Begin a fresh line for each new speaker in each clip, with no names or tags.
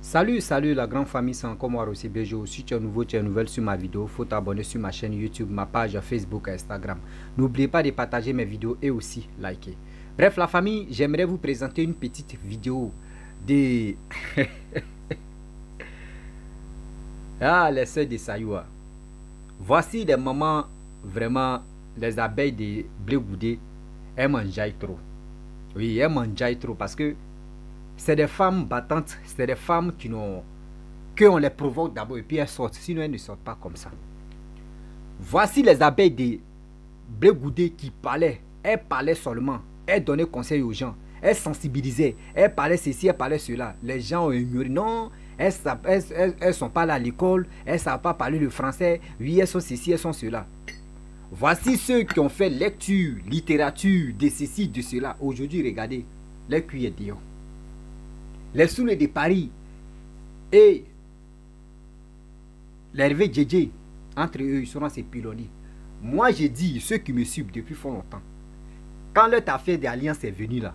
Salut la grande famille, c'est encore moi Rossi Bejo. Si tu es nouveau, tu es nouvelle sur ma vidéo, faut t'abonner sur ma chaîne YouTube, ma page Facebook et Instagram. N'oubliez pas de partager mes vidéos et aussi liker. Bref la famille, j'aimerais vous présenter une petite vidéo de... ah, les sœurs de Sayoua. Voici des moments, vraiment, les abeilles de blé goudé, elles mangeaient trop. Oui, elles mangeaient trop parce que c'est des femmes battantes, c'est des femmes qui n'ont... qu'on les provoque d'abord et puis elles sortent, sinon elles ne sortent pas comme ça. Voici les abeilles de blé goudé qui parlaient. Elles parlaient seulement, elles donnaient conseil aux gens, elles sensibilisaient, elles parlaient ceci, elles parlaient cela. Les gens ont ignoré, non, elles sont pas là à l'école, elles ne savent pas parler le français, oui, elles sont ceci, elles sont cela. Voici ceux qui ont fait lecture, littérature, de ceci, de cela. Aujourd'hui, regardez, les cuillères dehors. Les Soulés de Paris et l'Hervé Djedje, entre eux, ils seront ces pilonniers. Moi, j'ai dit, ceux qui me suivent depuis fort longtemps, quand leur affaire d'alliance est venue là,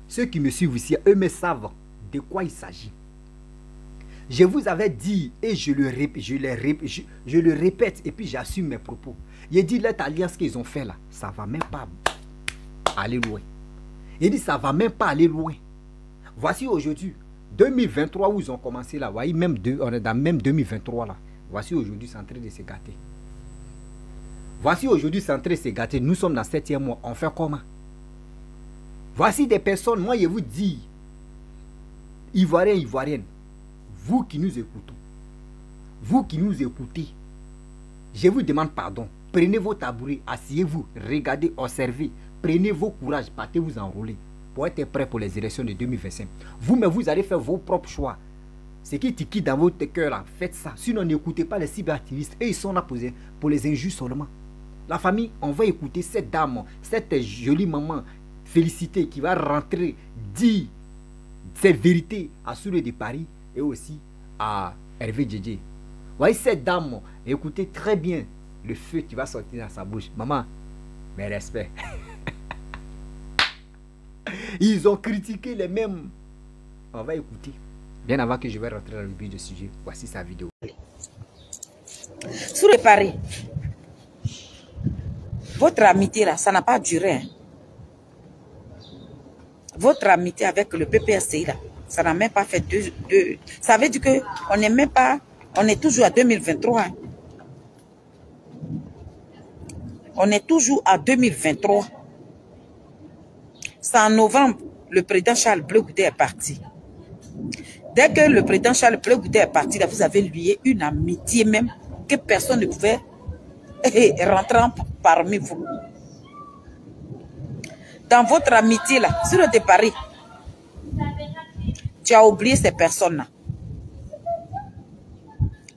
ceux qui me suivent ici, eux me savent de quoi il s'agit. Je vous avais dit, et je le répète, et puis j'assume mes propos. J'ai dit, leur alliance qu'ils ont fait là, ça ne va même pas aller loin. J'ai dit, ça ne va même pas aller loin. Voici aujourd'hui, 2023 où ils ont commencé là. Voyez, on est dans même 2023 là. Voici aujourd'hui, c'est en train de se gâter. Voici aujourd'hui, c'est en train de se gâter. Nous sommes dans le 7e mois. On fait comment? Voici des personnes, moi je vous dis, Ivoiriens, Ivoiriennes, vous qui nous écoutez, vous qui nous écoutez, je vous demande pardon. Prenez vos tabourets, asseyez-vous, regardez, observez, prenez vos courages, partez vous enrôler pour être prêt pour les élections de 2025. Vous-même, vous allez faire vos propres choix. Ce qui est dans votre cœur là, faites ça. Sinon, n'écoutez pas les cyberactivistes. Et ils sont là pour les injustes seulement. La famille, on va écouter cette dame, cette jolie maman félicitée qui va rentrer, dire cette vérité à Soulé de Paris et aussi à Hervé Djedje. Voyez cette dame, écoutez très bien le feu qui va sortir dans sa bouche. Maman, mes respects. Ils ont critiqué les mêmes. On va écouter. Bien avant que je vais rentrer dans le but du sujet, voici sa vidéo.
Soulé de Paris, votre amitié là, ça n'a pas duré. Hein. Votre amitié avec le PPSCI là, ça n'a même pas fait deux. Ça veut dire qu'on n'est même pas, on est toujours à 2023. Hein. On est toujours à 2023. C'est en novembre, le président Charles Blé Goudé est parti. Dès que le président Charles Blé Goudé est parti, là, vous avez lié une amitié même que personne ne pouvait rentrer parmi vous. Dans votre amitié, là, sur le de Paris, tu as oublié ces personnes-là.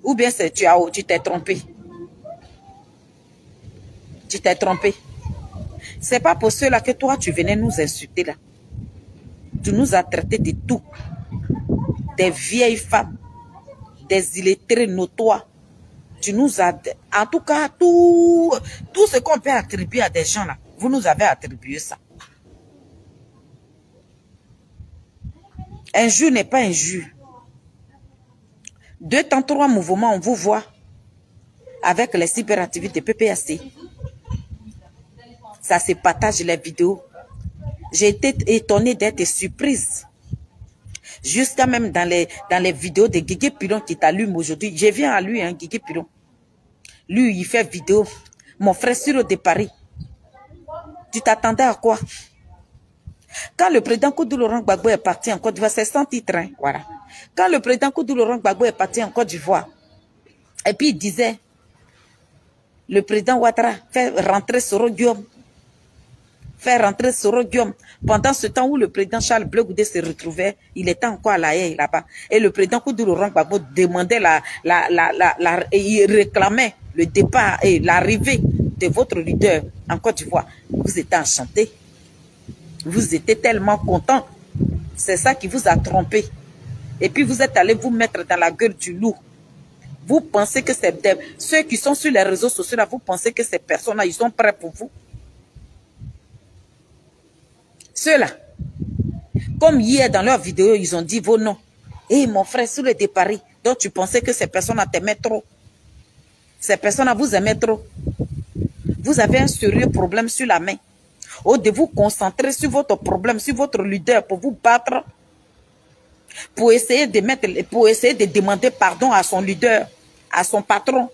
Ou bien tu t'es trompé. Tu t'es trompé. C'est pas pour cela que toi, tu venais nous insulter là. Tu nous as traités de tout. Des vieilles femmes, des illettrés notoires. Tu nous as... En tout cas, tout ce qu'on peut attribuer à des gens là, vous nous avez attribué ça. Injure n'est pas injure. 2 temps 3 mouvements, on vous voit avec les cyberactivités PPAC. Ça se partage les vidéos. J'ai été étonnée d'être surprise. Jusqu'à même dans les vidéos de Guigui Pilon qui t'allume aujourd'hui. Je viens à lui, hein, Guigui Pilon. Lui, il fait vidéo. Mon frère sur de Paris. Tu t'attendais à quoi? Quand le président Koudou Laurent Gbagbo est parti en Côte d'Ivoire, c'est sans titre, hein, voilà. Quand le président Koudou Laurent Gbagbo est parti en Côte d'Ivoire, et puis il disait, le président Ouattara fait rentrer Soro Guillaume. Faire rentrer Soro Guillaume. Pendant ce temps où le président Charles Blé Goudé se retrouvait, il était encore à La Haye là-bas. Et le président Koudou Laurent Gbagbo demandait il réclamait le départ et l'arrivée de votre leader en Côte d'Ivoire. Vous étiez enchanté. Vous étiez tellement content. C'est ça qui vous a trompé. Et puis vous êtes allé vous mettre dans la gueule du loup. Vous pensez que c'est ceux qui sont sur les réseaux sociaux là, vous pensez que ces personnes-là, ils sont prêts pour vous? Ceux-là, comme hier dans leur vidéo, ils ont dit vos noms. Et mon frère, sur le départ, donc tu pensais que ces personnes t'aimaient trop. Ces personnes vous aimaient trop. Vous avez un sérieux problème sur la main. Au lieu de vous concentrer sur votre problème, sur votre leader pour vous battre, pour essayer de demander pardon à son leader, à son patron,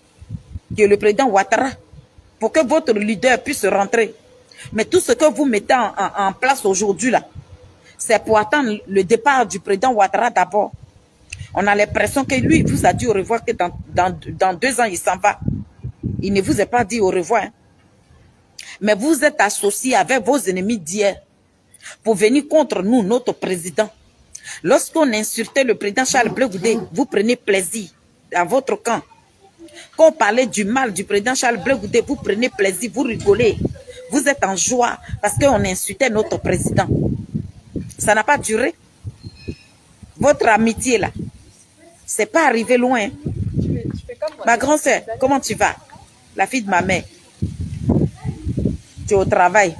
qui est le président Ouattara, pour que votre leader puisse rentrer. Mais tout ce que vous mettez en place aujourd'hui là, c'est pour attendre le départ du président Ouattara d'abord. On a l'impression que lui, il vous a dit au revoir, que dans 2 ans, il s'en va. Il ne vous a pas dit au revoir. Hein. Mais vous êtes associés avec vos ennemis d'hier pour venir contre nous, notre président. Lorsqu'on insultait le président Charles Blé Goudé, vous prenez plaisir dans votre camp. Quand on parlait du mal du président Charles Blé Goudé, vous prenez plaisir, vous rigolez. Vous êtes en joie parce qu'on insultait notre président. Ça n'a pas duré. Votre amitié là, c'est pas arrivé loin. Ma grande sœur, comment tu vas? La fille de ma mère. Tu es au travail.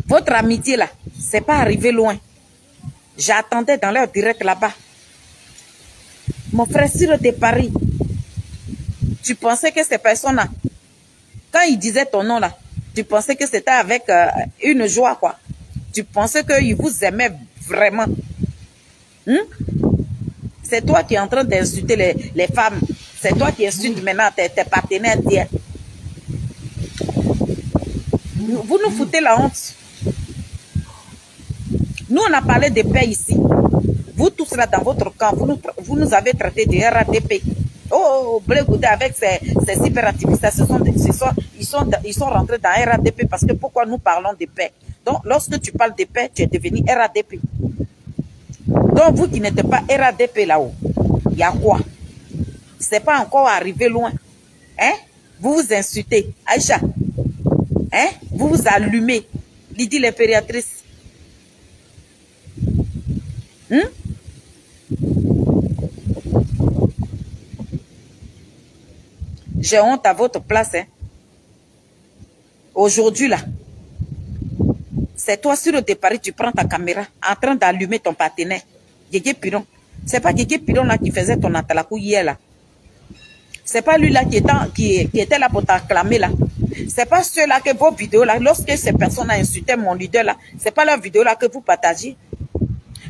Votre amitié là, c'est pas arrivé loin. J'attendais dans leur direct là-bas. Mon frère, sur de Paris, tu pensais que ces personnes-là, quand ils disaient ton nom là, tu pensais que c'était avec une joie quoi. Tu pensais qu'ils vous aimaient vraiment. C'est toi qui es en train d'insulter les femmes. C'est toi qui insultes maintenant tes partenaires d'hier. Vous nous foutez la honte. Nous, on a parlé de paix ici. Vous tous là dans votre camp, vous nous avez traité de RADP. Oh, Blé Goudé avec ses hyperactivistes, ils sont rentrés dans RADP parce que pourquoi nous parlons de paix? Donc, lorsque tu parles de paix, tu es devenu RADP. Donc, vous qui n'êtes pas RADP là-haut, il y a quoi? C'est pas encore arrivé loin. Hein? Vous vous insultez. Aïcha, hein? Vous vous allumez. Lydie l'impératrice. J'ai honte à votre place. Hein? Aujourd'hui, là, c'est toi sur le départ, tu prends ta caméra en train d'allumer ton partenaire. Guégué Piron. C'est pas Guégué Piron là qui faisait ton atalakou hier là. C'est pas lui là qui était là pour t'acclamer là. C'est pas ceux-là que vos vidéos là, lorsque ces personnes insultaient mon leader là, c'est pas leur vidéo là que vous partagez.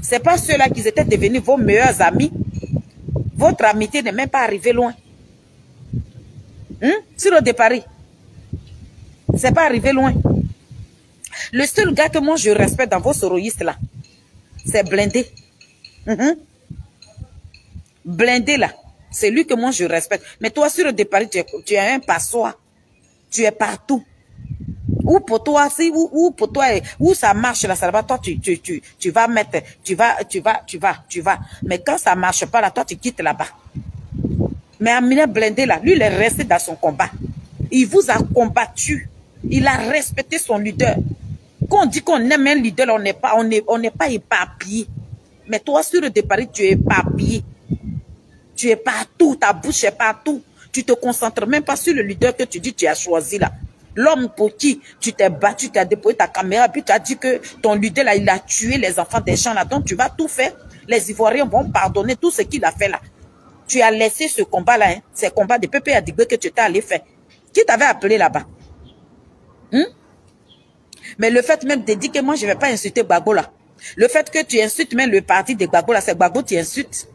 C'est pas ceux-là qui étaient devenus vos meilleurs amis. Votre amitié n'est même pas arrivée loin. Sur le départ, c'est pas arrivé loin. Le seul gars que moi je respecte dans vos soroïstes là, c'est Blindé. Blindé là, c'est lui que moi je respecte. Mais toi sur le départ, tu es un passoire. Tu es partout. Ou pour toi, ou pour toi, où ça marche là, ça va, toi tu vas mettre, tu vas. Mais quand ça marche pas là, toi tu quittes là-bas. Mais Amina Blindé là, lui il est resté dans son combat. Il vous a combattu. Il a respecté son leader. Quand on dit qu'on aime un leader, on n'est pas éparpillé. Mais toi sur le départ, tu es éparpillé. Tu es partout, ta bouche est partout. Tu te concentres même pas sur le leader que tu dis tu as choisi là. L'homme pour qui tu t'es battu, tu as déposé ta caméra, puis tu as dit que ton leader là, il a tué les enfants des gens là. Donc tu vas tout faire. Les Ivoiriens vont pardonner tout ce qu'il a fait là. Tu as laissé ce combat là, hein, ces combats de Pépé Adigbe que tu étais allé faire. Qui t'avait appelé là-bas? Mais le fait même de dire que moi je ne vais pas insulter Gbagbo là. Le fait que tu insultes même le parti de Gbagbo là, c'est Gbagbo qui insulte.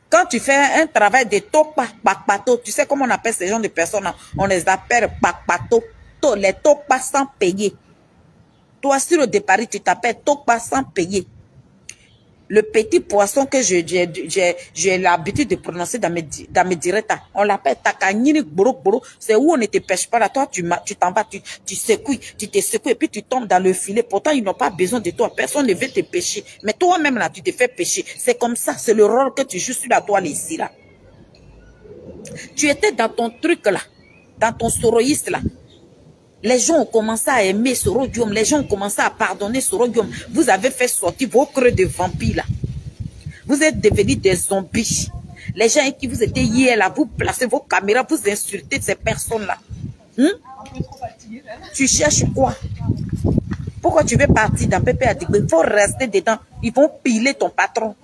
Quand tu fais un travail de topa, pakpato, tu sais comment on appelle ces gens de personnes là? On les appelle pakpato. Les topas sans payer. Toi sur le départ, tu t'appelles topa sans payer. Le petit poisson que j'ai l'habitude de prononcer dans mes directs, on l'appelle takanyini boro. C'est où on ne te pêche pas là. Toi, tu t'en vas, tu secoues, tu te secoues et puis tu tombes dans le filet. Pourtant, ils n'ont pas besoin de toi. Personne ne veut te pêcher. Mais toi-même là, tu te fais pêcher. C'est comme ça. C'est le rôle que tu joues sur la toile ici là. Tu étais dans ton truc là, dans ton soroïste là. Les gens ont commencé à aimer Soro Guillaume. Les gens ont commencé à pardonner Soro Guillaume. Vous avez fait sortir vos creux de vampires là. Vous êtes devenus des zombies. Les gens qui vous étaient hier là, vous placez vos caméras, vous insultez ces personnes là. Tu cherches quoi? Pourquoi tu veux partir dans Pépé Adigbe? Il faut rester dedans. Ils vont piler ton patron.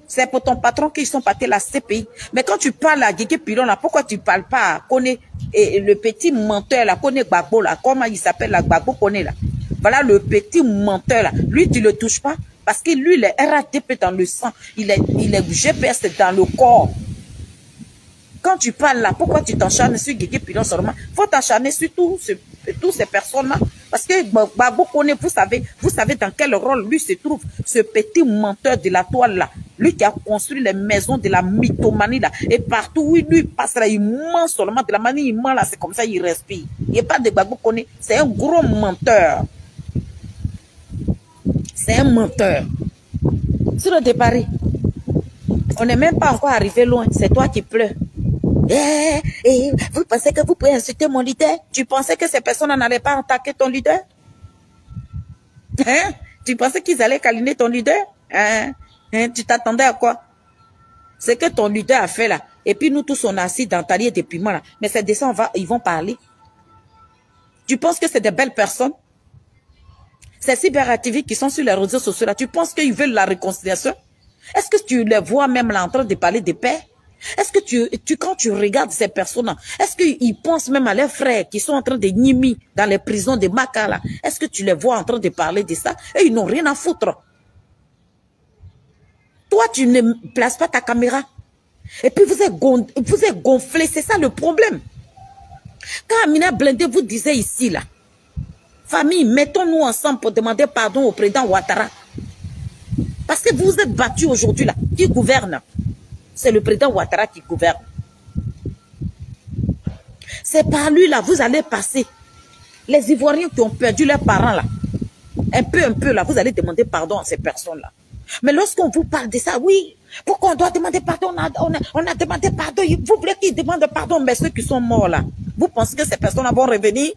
C'est pour ton patron qu'ils sont partis la CPI. Mais quand tu parles à Guégué Pilon, là, pourquoi tu ne parles pas à Koné, et le petit menteur, là, Koné Gbagbo, là, comment il s'appelle, la Gbagbo Koné, là. Voilà le petit menteur, là. Lui, tu ne le touches pas. Parce que lui, il est RATP dans le sang. Il est GPS dans le corps. Quand tu parles là, pourquoi tu t'encharnes sur Guégué Pilon seulement? Il faut t'encharner sur tous ces personnes-là. Parce que Gbagbo Koné, vous savez dans quel rôle lui se trouve, ce petit menteur de la toile là. Lui qui a construit les maisons de la mythomanie là. Et partout où lui passe là, il ment seulement. De la manière il ment là, c'est comme ça il respire. Il n'y a pas de Gbagbo Koné. C'est un gros menteur. C'est un menteur. Sur le départ, on n'est même pas encore arrivé loin. C'est toi qui pleures. Vous pensez que vous pouvez insulter mon leader? Tu pensais que ces personnes n'allaient pas attaquer ton leader? Hein? Tu pensais qu'ils allaient câliner ton leader? Hein? Tu t'attendais à quoi? C'est que ton leader a fait là. Et puis nous tous on a assis dans talier de piment là. Mais c'est de ça ils vont parler. Tu penses que c'est des belles personnes? Ces cyberactivistes qui sont sur les réseaux sociaux là, tu penses qu'ils veulent la réconciliation? Est-ce que tu les vois même là en train de parler de paix? Est-ce que quand tu regardes ces personnes-là, est-ce qu'ils pensent même à leurs frères qui sont en train de nimi dans les prisons de Makala? Est-ce que tu les vois en train de parler de ça? Et ils n'ont rien à foutre. Toi, tu ne places pas ta caméra. Et puis vous êtes gonflé, c'est ça le problème. Quand Amina Blindé vous disait ici, là, famille, mettons-nous ensemble pour demander pardon au président Ouattara. Parce que vous vous êtes battus aujourd'hui, là. Qui gouverne? C'est le président Ouattara qui gouverne. C'est par lui, là, vous allez passer. Les Ivoiriens qui ont perdu leurs parents, là, un peu, là, vous allez demander pardon à ces personnes-là. Mais lorsqu'on vous parle de ça, oui, pourquoi on doit demander pardon? On a demandé pardon. Vous voulez qu'ils demandent pardon, mais ceux qui sont morts, là, vous pensez que ces personnes-là vont revenir?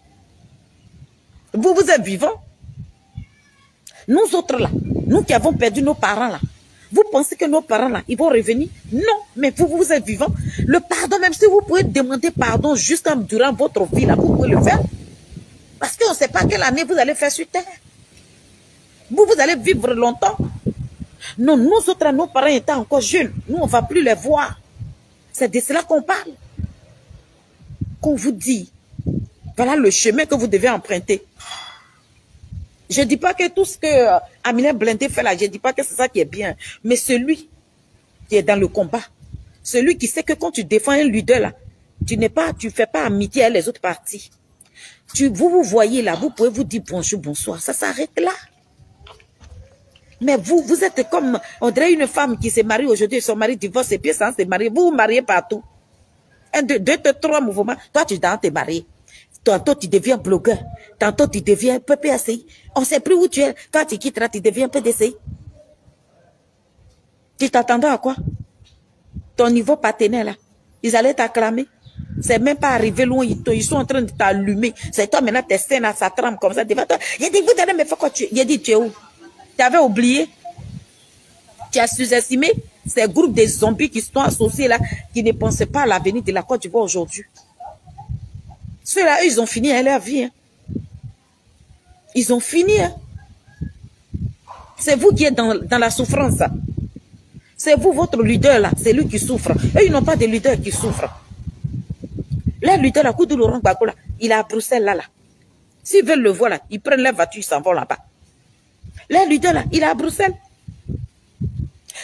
Vous êtes vivants? Nous autres, là, nous qui avons perdu nos parents, là, vous pensez que nos parents, là, ils vont revenir? Non, mais vous êtes vivants. Le pardon, même si vous pouvez demander pardon juste durant votre vie, là, vous pouvez le faire. Parce qu'on ne sait pas quelle année vous allez faire sur terre. Vous allez vivre longtemps. Non, nous autres, nos parents étaient encore jeunes. Nous, on ne va plus les voir. C'est de cela qu'on parle. Qu'on vous dit, voilà le chemin que vous devez emprunter. Je ne dis pas que tout ce que Amina Blindé fait là, je ne dis pas que c'est ça qui est bien. Mais celui qui est dans le combat, celui qui sait que quand tu défends un leader là, tu ne fais pas amitié avec les autres partis. Vous voyez là, vous pouvez vous dire bonjour, bonsoir. Ça s'arrête là. Mais vous êtes comme, on dirait une femme qui s'est mariée aujourd'hui, son mari divorce et puis sans se marier. Vous vous mariez partout. 1, 2, 3 mouvements. Toi, tu dois te marier. Tantôt, tu deviens blogueur. Tantôt, tu deviens PPACI. On ne sait plus où tu es. Quand tu quitteras, tu deviens PDCI. Tu t'attendais à quoi? Ton niveau partenaire, là. Ils allaient t'acclamer. C'est même pas arrivé loin. Ils sont en train de t'allumer. C'est toi, maintenant, tes scènes, ça tremble comme ça devant toi. Il a dit, vous allez me faire quoi tu es? Il a dit, tu es où? Tu avais oublié? Tu as sous-estimé ces groupes de zombies qui sont associés là, qui ne pensaient pas à l'avenir de la Côte d'Ivoire aujourd'hui. Ceux-là, ils ont fini leur vie. Hein. Ils ont fini. Hein. C'est vous qui êtes dans la souffrance. C'est vous, votre leader là, c'est lui qui souffre. Eux, ils n'ont pas de leader qui souffre. Leur leader, là, Koudou Laurent Gbagbo, là, il est à Bruxelles là. S'ils veulent le voir là, ils prennent leur voiture, ils s'en vont là-bas. Leur leader là, il est à Bruxelles.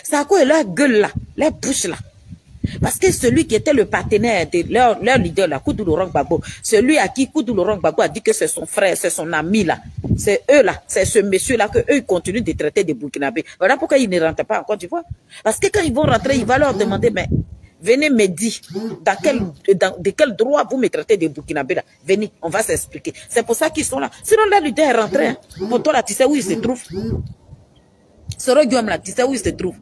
C'est à quoi leur gueule là, leur bouche là. Parce que celui qui était le partenaire de leur leader là, Koudou Laurent Gbagbo, celui à qui Koudou Laurent Gbagbo a dit que c'est son frère, c'est son ami là, c'est eux là, c'est ce monsieur là que eux ils continuent de traiter des Burkinabés. Voilà pourquoi ils ne rentrent pas en Côte d'Ivoire. Parce que quand ils vont rentrer, il va leur demander, mais venez me dire, de quel droit vous me traitez des Burkinabés là? Venez, on va s'expliquer. C'est pour ça qu'ils sont là. Sinon leur leader est rentré. Hein. Pour toi là, tu sais où il se trouve? Soro Guillaume là, tu sais où il se trouve?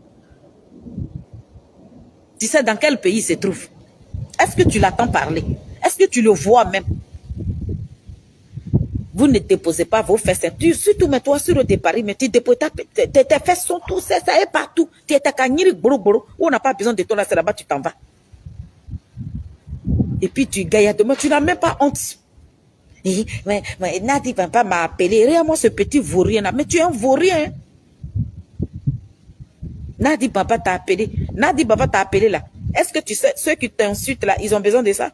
Tu sais dans quel pays il se trouve? Est-ce que tu l'attends parler? Est-ce que tu le vois même? Vous ne déposez pas vos fesses. Surtout, mais toi, sur le départ, mais tu déposes tes fesses sont tous, ça est partout. Tu es à Kanyiri, où on n'a pas besoin de toi là, c'est là-bas, tu t'en vas. Et puis tu gaillardement, tu n'as même pas honte. Mais Nadi ne va pas m'appeler. Regarde-moi ce petit vaurien là. Mais tu es un vaurien. Nadi Baba t'a appelé. Nadi Baba t'a appelé là. Est-ce que tu sais, ceux qui t'insultent là, ils ont besoin de ça?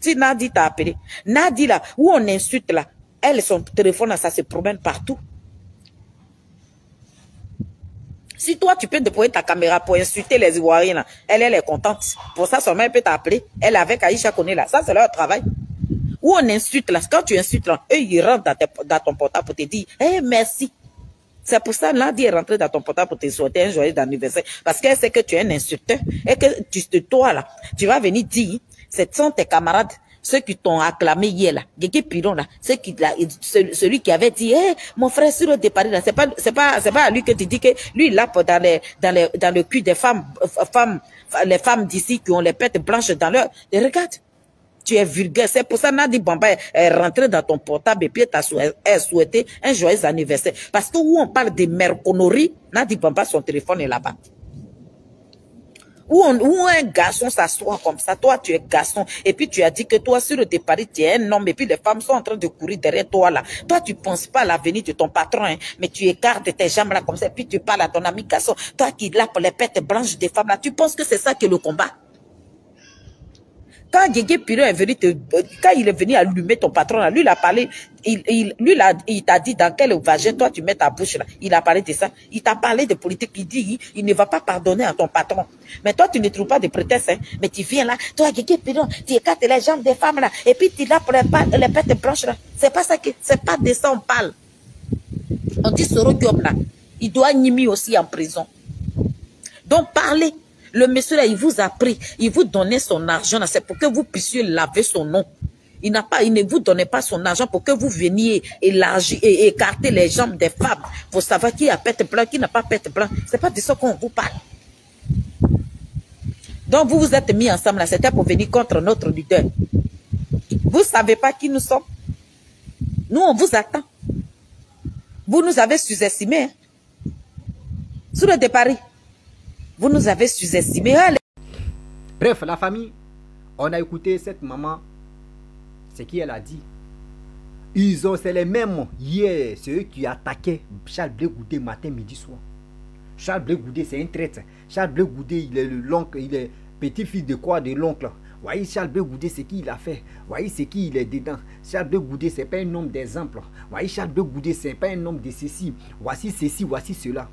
Si Nadi t'a appelé. Nadi là, où on insulte là, elle, son téléphone là, ça se promène partout. Si toi, tu peux déployer ta caméra pour insulter les Ivoiriens là, elle est contente. Pour ça, son mère peut t'appeler. Elle avec Aïcha connaît là. Ça, c'est leur travail. Où on insulte là, quand tu insultes là, eux, ils rentrent dans ton portable pour te dire, hey, merci. C'est pour ça, Nadi est rentrée dans ton portable pour te souhaiter un joyeux anniversaire. Parce qu'elle sait que tu es un insulteur. Et que toi, là, tu vas venir dire, ce sont tes camarades, ceux qui t'ont acclamé hier, là, Guégué Piron, là, celui qui avait dit, hey, mon frère, sur le départ, là, c'est pas à lui que tu dis que lui, il a dans le cul des femmes, les femmes d'ici qui ont les pêtes blanches dans leur, et regarde. Tu es vulgaire. C'est pour ça que Nadi Bamba est rentré dans ton portable et puis t'a souhaité un joyeux anniversaire. Parce que où on parle de merconneries, Nadi Bamba, son téléphone est là-bas. Où un garçon s'assoit comme ça, toi tu es garçon, et puis tu as dit que toi sur le départ tu es un homme, et puis les femmes sont en train de courir derrière toi là. Toi tu penses pas à l'avenir de ton patron, hein, mais tu écartes tes jambes là comme ça, et puis tu parles à ton ami garçon. Toi qui là pour les pêtes blanches des femmes là, tu penses que c'est ça que le combat? Quand Guégué Piron est venu quand il est venu allumer ton patron là, lui il a parlé, il t'a dit dans quel vagin toi tu mets ta bouche là. Il a parlé de ça. Il t'a parlé de politique. Il dit, il ne va pas pardonner à ton patron. Mais toi tu ne trouves pas de prétexte, hein. Mais tu viens là, toi Guégué Piron, tu écartes les jambes des femmes là, et puis tu es là pour les pêtes blanches là. C'est pas ça que, c'est pas de ça on parle. On dit Soro Diop là, il doit Nimi aussi en prison. Donc parlez. Le monsieur là, il vous a pris, il vous donnait son argent, c'est pour que vous puissiez laver son nom. Il ne vous donnait pas son argent pour que vous veniez élargir et écarter les jambes des femmes pour savoir qui a pète blanc, qui n'a pas pète blanc. C'est pas de ça qu'on vous parle. Donc vous vous êtes mis ensemble là, c'était pour venir contre notre leader. Vous savez pas qui nous sommes. Nous on vous attend. Vous nous avez sous-estimés. Hein? Sous le départ. Vous nous avez sous-estimé.
Bref, la famille, on a écouté cette maman, ce qu'elle a dit. C'est les mêmes hier, c'est eux qui attaquaient Charles Blé Goudé matin, midi, soir. Charles Blé Goudé, c'est un traître. Charles Blé Goudé, il est l'oncle, il est petit-fils de quoi, de l'oncle. Voyez, Charles Blé Goudé, c'est qui il a fait. Voyez, c'est qui il est dedans. Charles Blé Goudé, c'est pas un homme d'exemple. Voyez, Charles Blé Goudé, c'est pas un homme de ceci. Voici ceci, voici cela.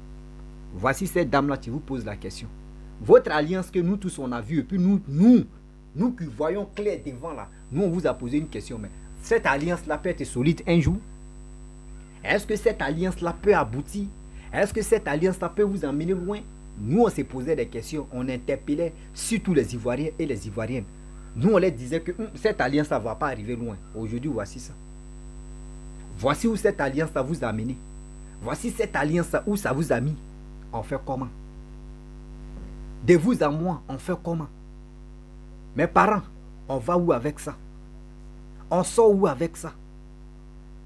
Voici cette dame-là qui vous pose la question. Votre alliance que nous tous on a vu, et puis nous qui voyons clair devant là, nous on vous a posé une question, mais cette alliance-là peut être solide un jour? Est-ce que cette alliance-là peut aboutir? Est-ce que cette alliance-là peut vous emmener loin? Nous on s'est posé des questions, on interpellait surtout les Ivoiriens et les Ivoiriennes. Nous on leur disait que cette alliance-là ne va pas arriver loin. Aujourd'hui voici ça. Voici où cette alliance-là vous a amené. Voici cette alliance-là où ça vous a mis. On fait comment? De vous à moi, on fait comment? Mes parents, on va où avec ça? On sort où avec ça?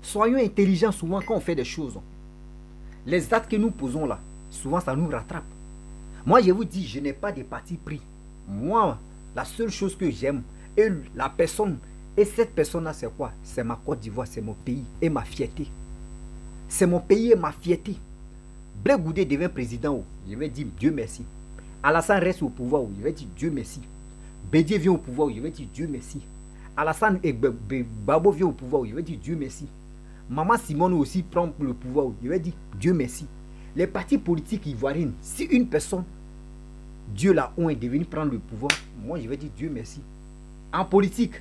Soyons intelligents souvent quand on fait des choses. Les actes que nous posons là, souvent ça nous rattrape. Moi je vous dis, je n'ai pas de parti pris. Moi, la seule chose que j'aime, et la personne, et cette personne-là c'est quoi? C'est ma Côte d'Ivoire, c'est mon pays et ma fierté. C'est mon pays et ma fierté. Blé Goudé devient président, je vais dire Dieu merci. Alassane reste au pouvoir, je vais dire Dieu merci. Bédié vient au pouvoir, je vais dire Dieu merci. Alassane et Babo vient au pouvoir, je vais dire Dieu merci. Maman Simone aussi prend le pouvoir, je vais dire Dieu merci. Les partis politiques ivoiriens, si une personne, Dieu l'a est devenu prendre le pouvoir, moi je vais dire Dieu merci. En politique,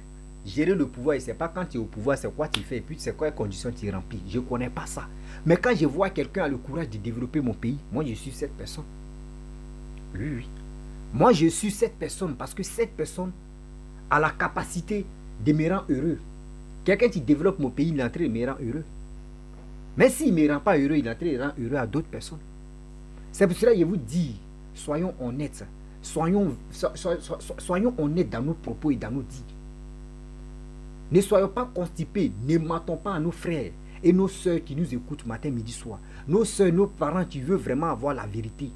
gérer le pouvoir, et c'est pas quand tu es au pouvoir, c'est quoi tu fais, et puis c'est quoi les conditions tu remplis. Je ne connais pas ça. Mais quand je vois quelqu'un a le courage de développer mon pays, moi je suis cette personne. Oui, oui. Moi je suis cette personne parce que cette personne a la capacité de me rendre heureux. Quelqu'un qui développe mon pays, il est en train de me rendre heureux. Mais s'il ne me rend pas heureux, il est en train de rendre heureux à d'autres personnes. C'est pour cela que je vous dis, soyons honnêtes. Soyons honnêtes dans nos propos et dans nos dits. Ne soyons pas constipés, ne mentons pas à nos frères et nos soeurs qui nous écoutent matin, midi, soir. Nos soeurs, nos parents qui veulent vraiment avoir la vérité.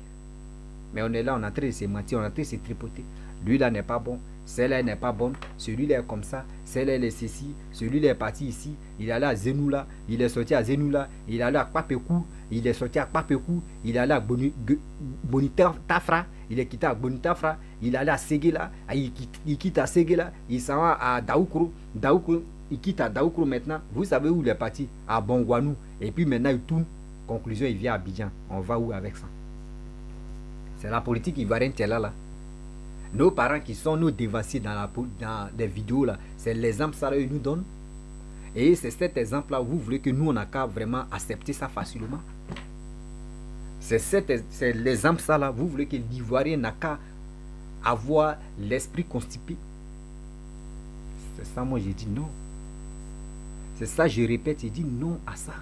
Mais on est là, on est en train de se mentir, on est en train de se tripoter. Lui là n'est pas bon, celle-là n'est pas bonne, celui-là est comme ça, celle-là est ceci, celui-là est parti ici, il est allé à Zenoula, il est sorti à Zenoula, il est allé à Kwapekou, il est sorti à Papekou, il est allé à Bonitafra, il est quitté à Bonitafra, il est allé à Séguéla, il quitte à Séguéla, il s'en va à Daoukro, il quitte à Daoukro maintenant. Vous savez où il est parti? À Bongwanou. Et puis maintenant il tourne. Conclusion, il vient à Abidjan. On va où avec ça? C'est la politique ivoirienne qui est là. Nos parents qui sont nos dévanciers dans les vidéos là, c'est l'exemple ça ils nous donnent. Et c'est cet exemple là où vous voulez que nous on n'a qu'à vraiment accepter ça facilement. C'est l'exemple ça là, vous voulez que l'Ivoirien n'a qu'à avoir l'esprit constipé. C'est ça, moi j'ai dit non. C'est ça, je répète, j'ai dit non à ça.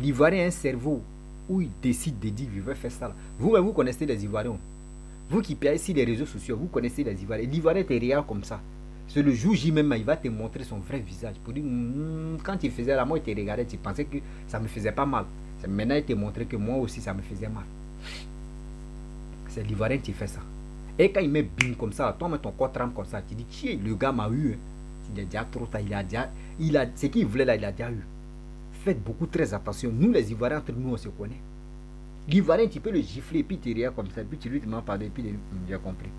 L'Ivoirien a un cerveau où il décide de dire, je vais faire ça là. Vous-même, vous connaissez les Ivoiriens. Vous qui payez sur les réseaux sociaux, vous connaissez les Ivoiriens. L'Ivoirien te regarde comme ça. C'est le jour J même, il va te montrer son vrai visage. Pour dire, quand il faisait là, moi, il te regardait, tu pensais que ça me faisait pas mal. Maintenant, il te montrait que moi aussi, ça me faisait mal. C'est l'Ivoirien qui fait ça. Et quand il met bim comme ça, toi, ton corps tremble comme ça, tu dis, tiens, le gars m'a eu. Il a déjà trop tard, ce qu'il voulait là, il a déjà eu. Faites beaucoup très attention. Nous, les Ivoiriens, entre nous, on se connaît. L'Ivoirien, tu peux le gifler, puis tu regardes comme ça, puis tu lui demandes pardon, puis il a compris.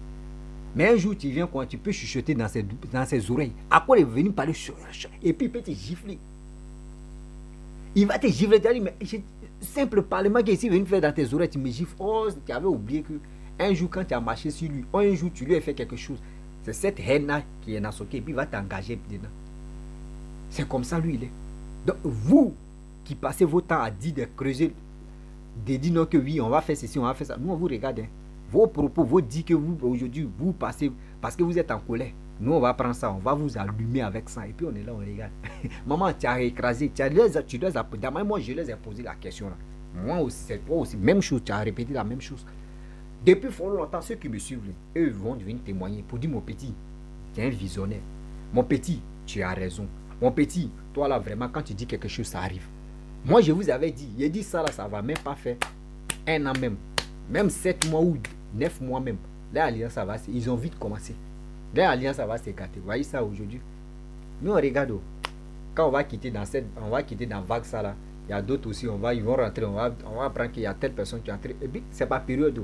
Mais un jour, tu viens, quand tu peux chuchoter dans ses oreilles. À quoi il est venu parler? Et puis il peut te gifler. Il va te gifler. Mais simple parlement qu'il est venu faire dans tes oreilles, tu me gifles. Oh, tu avais oublié que un jour, quand tu as marché sur lui, un jour, tu lui as fait quelque chose. C'est cette haine-là qui est dans son cœur, et puis il va t'engager dedans. C'est comme ça, lui, il est. Donc, vous qui passez votre temps à dire de creuser, de dire non, que oui, on va faire ceci, on va faire ça. Nous, on vous regarde. Hein. Vos propos, vous dites que vous, aujourd'hui, vous passez, parce que vous êtes en colère. Nous, on va prendre ça, on va vous allumer avec ça. Et puis, on est là, on regarde. Maman, tu as écrasé, tu les as posé. D'abord, moi, je les ai posé la question. Là. Moi aussi, c'est toi aussi. Même chose, tu as répété la même chose. Depuis fort longtemps, ceux qui me suivent, eux vont venir témoigner pour dire, mon petit, tu es un visionnaire. Mon petit, tu as raison. Mon petit, toi là, vraiment, quand tu dis quelque chose, ça arrive. Moi, je vous avais dit, j'ai dit ça là, ça va même pas faire un an même. Même 7 mois ou 9 mois même. L'alliance, ça va, ils ont vite commencé. L'alliance, ça va s'écarter. Vous voyez ça aujourd'hui? Nous, on regarde. Quand on va quitter dans vague ça là, il y a d'autres aussi, ils vont rentrer, on va apprendre qu'il y a telle personne qui est entrée. Et puis, c'est pas période.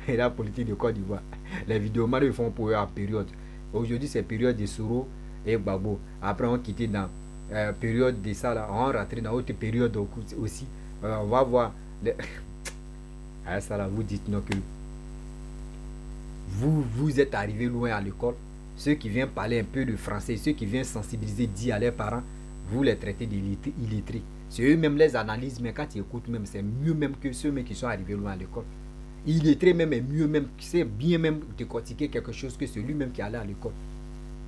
Et la politique de Côte d'Ivoire. Les vidéos, ils font pour eux en période. Aujourd'hui, c'est période de Soro et Gbagbo. Après, on quitte dans période de ça là, on rentre dans autre période aussi. On va voir. À ça là, vous dites non que vous êtes arrivé loin à l'école. Ceux qui viennent parler un peu de français, ceux qui viennent sensibiliser, dire à leurs parents, vous les traitez d'illettrés. C'est eux-mêmes les analysent, mais quand ils écoutent même, c'est mieux même que ceux-mêmes qui sont arrivés loin à l'école. Illettré même est mieux même, c'est bien même décortiquer quelque chose que celui-même qui allait à l'école.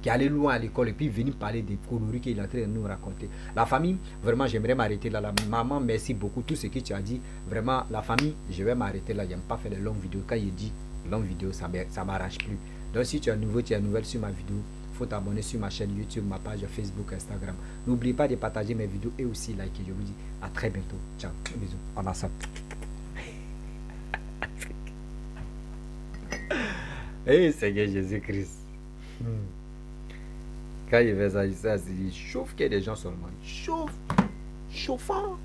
Qui allait loin à l'école et puis venir parler des conneries qu'il est en train de nous raconter. La famille, vraiment, j'aimerais m'arrêter là. Maman, merci beaucoup. Tout ce que tu as dit, vraiment, la famille, je vais m'arrêter là. Je n'aime pas faire de longues vidéos. Quand il dit longue vidéo, ça ne m'arrache plus. Donc, si tu es nouveau, tu es nouvelle sur ma vidéo, il faut t'abonner sur ma chaîne YouTube, ma page Facebook, Instagram. N'oublie pas de partager mes vidéos et aussi liker. Je vous dis à très bientôt. Ciao. Bisous. On a ça. Hey, Seigneur Jésus-Christ. Quand il fait ça, il chauffe qu'il y a des gens seulement. Chauffe. Chauffant.